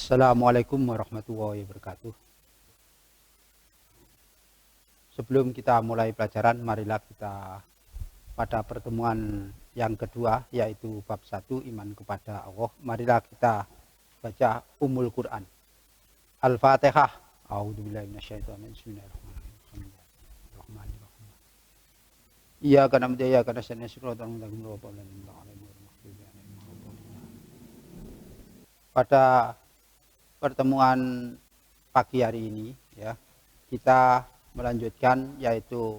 Assalamualaikum warahmatullahi wabarakatuh. Sebelum kita mulai pelajaran, marilah kita pada pertemuan yang kedua, yaitu bab 1 iman kepada Allah. Marilah kita baca Ummul Quran. Al-Fatihah. A'udzubillahi minasyaitonir rajim. Bismillahirrahmanirrahim. Iyyaka na'budu wa iyyaka nasta'in. Shiratal mustaqim. Pada pertemuan pagi hari ini ya, kita melanjutkan yaitu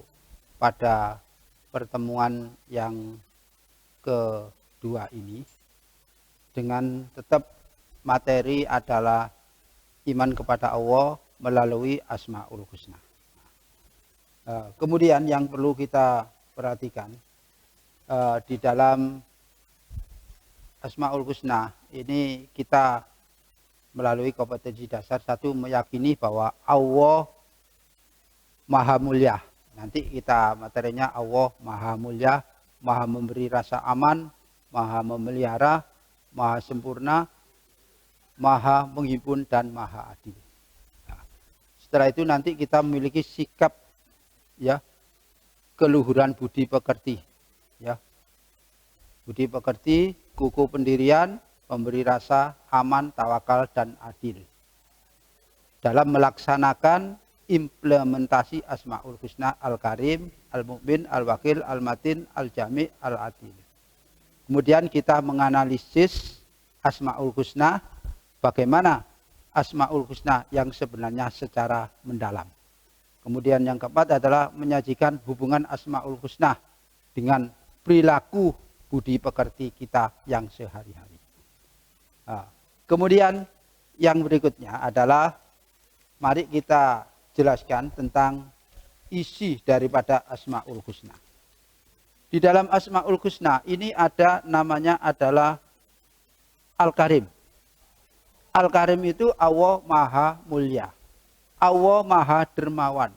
pada pertemuan yang kedua ini dengan tetap materi adalah iman kepada Allah melalui Asmaul Husna. Kemudian yang perlu kita perhatikan di dalam Asmaul Husna ini kita melalui kompetensi dasar satu meyakini bahwa Allah Maha Mulia. Nanti kita materinya Allah Maha Mulia, Maha memberi rasa aman, Maha memelihara, Maha sempurna, Maha menghimpun dan Maha adil. Nah, setelah itu nanti kita memiliki sikap ya keluhuran budi pekerti ya. Budi pekerti, kukuh pendirian, memberi rasa aman, tawakal, dan adil dalam melaksanakan implementasi Asmaul Husna Al-Karim, Al-Mu'min, Al-Wakil, Al-Matin, Al-Jami', Al-Adil. Kemudian kita menganalisis Asmaul Husna, bagaimana Asmaul Husna yang sebenarnya secara mendalam. Kemudian yang keempat adalah menyajikan hubungan Asmaul Husna dengan perilaku budi pekerti kita yang sehari-hari. Nah, kemudian yang berikutnya adalah mari kita jelaskan tentang isi daripada Asmaul Husna. Di dalam Asmaul Husna ini ada namanya adalah Al-Karim. Al-Karim itu Allah Maha Mulia. Allah Maha Dermawan.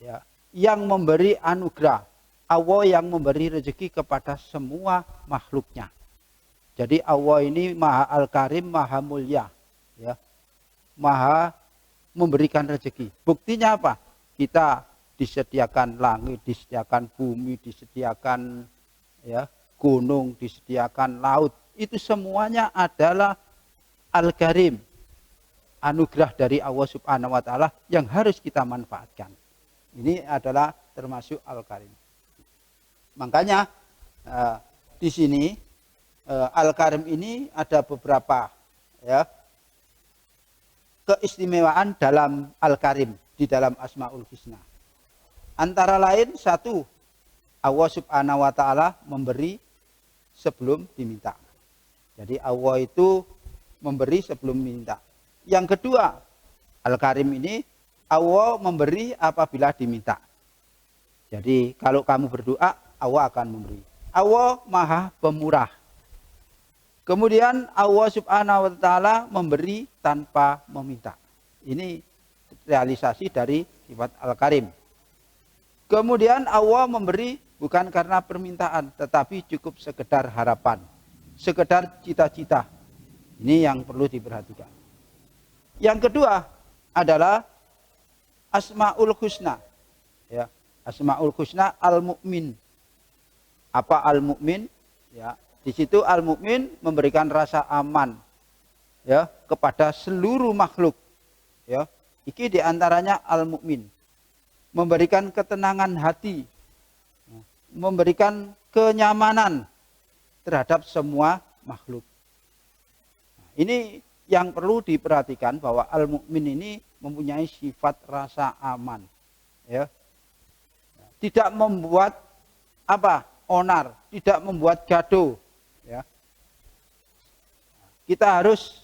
Ya, yang memberi anugerah. Allah yang memberi rezeki kepada semua makhluknya. Jadi Allah ini Maha Al-Karim, Maha Mulia. Ya. Maha memberikan rezeki. Buktinya apa? Kita disediakan langit, disediakan bumi, disediakan ya, gunung, disediakan laut. Itu semuanya adalah Al-Karim. Anugerah dari Allah Subhanahu wa Ta'ala yang harus kita manfaatkan. Ini adalah termasuk Al-Karim. Makanya di sini Al-Karim ini ada beberapa ya, keistimewaan dalam Al-Karim di dalam Asmaul Husna. Antara lain satu, Allah Subhanahu wa Ta'ala memberi sebelum diminta. Jadi Allah itu memberi sebelum minta. Yang kedua, Al-Karim ini Allah memberi apabila diminta. Jadi kalau kamu berdoa, Allah akan memberi. Allah Maha Pemurah. Kemudian Allah Subhanahu wa Ta'ala memberi tanpa meminta. Ini realisasi dari sifat Al-Karim. Kemudian Allah memberi bukan karena permintaan, tetapi cukup sekedar harapan, sekedar cita-cita. Ini yang perlu diperhatikan. Yang kedua adalah Asmaul Husna. Ya, Asmaul Husna Al-Mu'min. Apa Al-Mu'min? Ya. Di situ Al-Mu'min memberikan rasa aman ya kepada seluruh makhluk. Ya. Iki diantaranya Al-Mu'min. Memberikan ketenangan hati. Memberikan kenyamanan terhadap semua makhluk. Nah, ini yang perlu diperhatikan bahwa Al-Mu'min ini mempunyai sifat rasa aman. Ya. Tidak membuat apa? Onar, tidak membuat gaduh. Ya. Kita harus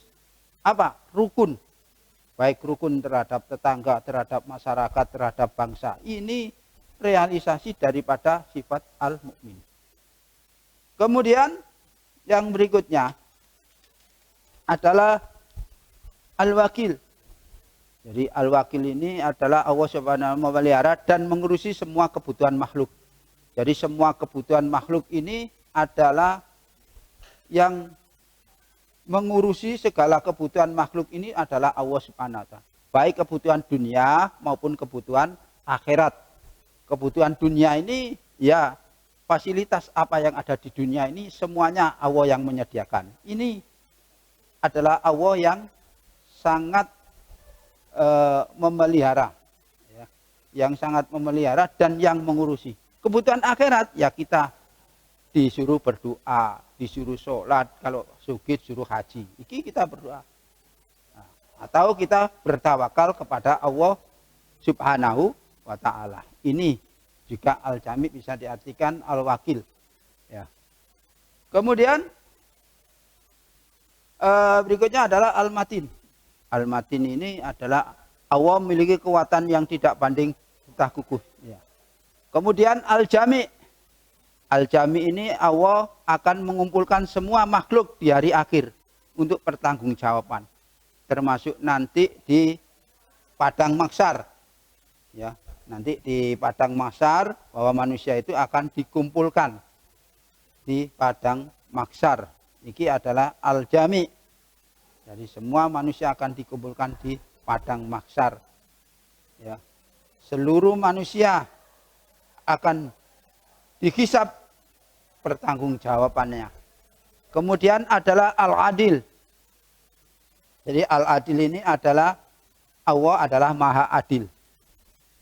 apa? Rukun. Baik rukun terhadap tetangga, terhadap masyarakat, terhadap bangsa. Ini realisasi daripada sifat Al-Mu'min. Kemudian yang berikutnya adalah Al-Wakil. Jadi Al-Wakil ini adalah Allah Subhanahu wa Ta'ala memelihara dan mengurusi semua kebutuhan makhluk. Jadi semua kebutuhan makhluk ini adalah yang mengurusi segala kebutuhan makhluk ini adalah Allah Subhanahu wa Ta'ala. Baik kebutuhan dunia maupun kebutuhan akhirat. Kebutuhan dunia ini ya fasilitas apa yang ada di dunia ini semuanya Allah yang menyediakan. Ini adalah Allah yang sangat memelihara, ya, yang sangat memelihara dan yang mengurusi. Kebutuhan akhirat ya kita disuruh berdoa, disuruh sholat, kalau sugih suruh haji. Iki kita berdoa. Nah, atau kita bertawakal kepada Allah Subhanahu wa Ta'ala. Ini juga al-jami bisa diartikan al-wakil. Ya. Kemudian berikutnya adalah al-matin. Al-matin ini adalah Allah memiliki kekuatan yang tidak banding entah kukuh. Ya. Kemudian al-jami. Al-jami ini Allah akan mengumpulkan semua makhluk di hari akhir untuk pertanggungjawaban. Termasuk nanti di padang mahsyar. Ya, nanti di padang mahsyar bahwa manusia itu akan dikumpulkan di padang mahsyar. Ini adalah al-jami. Jadi semua manusia akan dikumpulkan di padang mahsyar. Ya. Seluruh manusia akan dihisab pertanggungjawabannya. Kemudian adalah al-adil. Jadi al-adil ini adalah Allah adalah maha adil.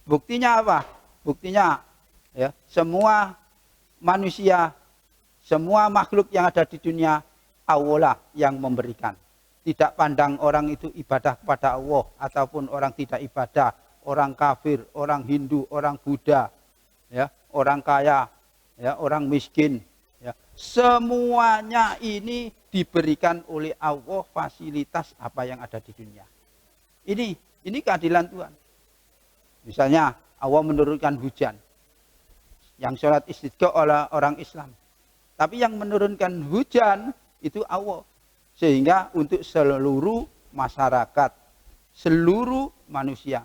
Buktinya apa? Buktinya ya, semua manusia, semua makhluk yang ada di dunia Allah lah yang memberikan. Tidak pandang orang itu ibadah kepada Allah ataupun orang tidak ibadah, orang kafir, orang Hindu, orang Buddha, ya, orang kaya, ya, orang miskin. Ya, semuanya ini diberikan oleh Allah fasilitas apa yang ada di dunia. Ini keadilan Tuhan. Misalnya Allah menurunkan hujan. Yang sholat istisqa oleh orang Islam. Tapi yang menurunkan hujan itu Allah. Sehingga untuk seluruh masyarakat, seluruh manusia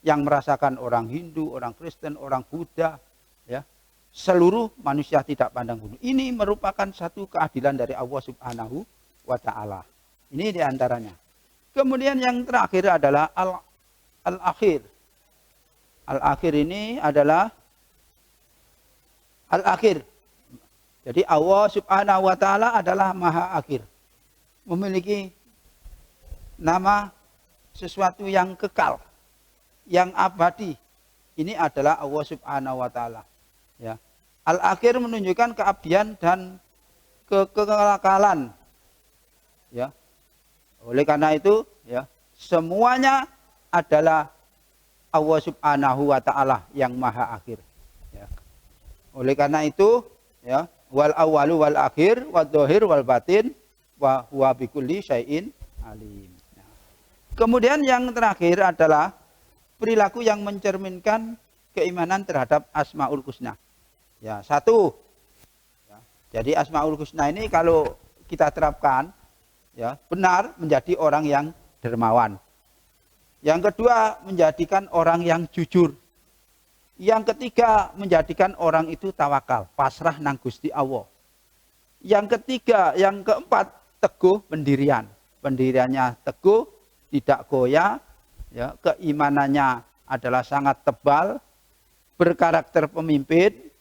yang merasakan orang Hindu, orang Kristen, orang Buddha, ya, seluruh manusia tidak pandang bulu. Ini merupakan satu keadilan dari Allah Subhanahu wa Ta'ala. Ini diantaranya. Kemudian yang terakhir adalah al-akhir. Al-akhir ini adalah al-akhir. Jadi Allah Subhanahu wa Ta'ala adalah maha akhir. Memiliki nama sesuatu yang kekal, yang abadi. Ini adalah Allah Subhanahu wa Ta'ala. Ya. Al-akhir menunjukkan keabdian dan kekekalan. Ya. Oleh karena itu, ya, semuanya adalah Allah Subhanahu wa Ta'ala yang maha akhir. Ya. Oleh karena itu, ya, wal awalu wal akhir wal dhahir wal batin wa huwa bikulli syai'in alim. Ya. Kemudian yang terakhir adalah perilaku yang mencerminkan keimanan terhadap Asmaul Husna. Ya, satu. Ya, jadi Asmaul Husna ini kalau kita terapkan, ya, benar menjadi orang yang dermawan. Yang kedua, menjadikan orang yang jujur. Yang ketiga, menjadikan orang itu tawakal, pasrah nang Gusti Allah. Yang ketiga, yang keempat, teguh pendirian. Pendiriannya teguh, tidak goyah, ya, keimanannya adalah sangat tebal, berkarakter pemimpin,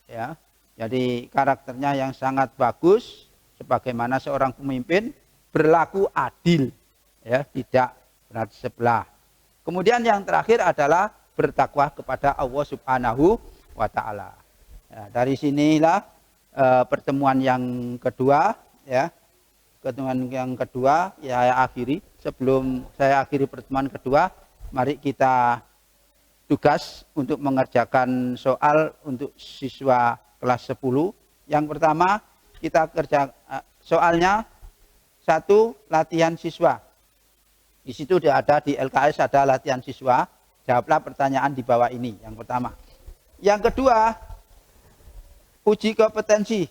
ya. Jadi karakternya yang sangat bagus, sebagaimana seorang pemimpin berlaku adil, ya, tidak berat sebelah. Kemudian yang terakhir adalah bertakwa kepada Allah Subhanahu wa Ta'ala. Ya, dari sinilah pertemuan yang kedua, ya. Pertemuan yang kedua ya saya akhiri. Sebelum saya akhiri pertemuan kedua, mari kita tugas untuk mengerjakan soal untuk siswa kelas 10. Yang pertama, kita kerja soalnya satu, latihan siswa. Di situ ada di LKS ada latihan siswa. Jawablah pertanyaan di bawah ini. Yang pertama. Yang kedua, uji kompetensi.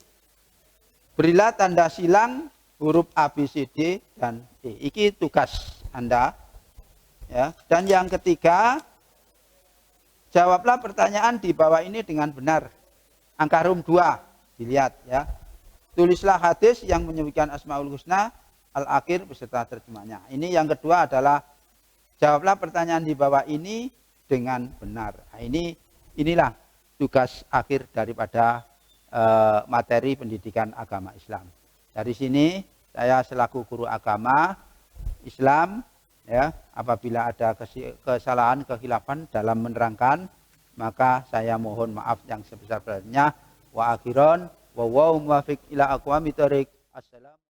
Berilah tanda silang huruf A, B, C, D, dan E. Ini tugas Anda. Ya. Dan yang ketiga, jawablah pertanyaan di bawah ini dengan benar. Angka rum 2. Dilihat, ya. Tulislah hadis yang menyebutkan Asmaul Husna Al-Akhir beserta terjemahnya. Ini yang kedua adalah jawablah pertanyaan di bawah ini dengan benar. Nah, inilah tugas akhir daripada materi pendidikan agama Islam. Dari sini saya selaku guru agama Islam, ya, apabila ada kesalahan, kekhilafan dalam menerangkan, maka saya mohon maaf yang sebesar-besarnya. Wa akhiron wa muwafiq ila aqwamit thoriq. Assalamualaikum.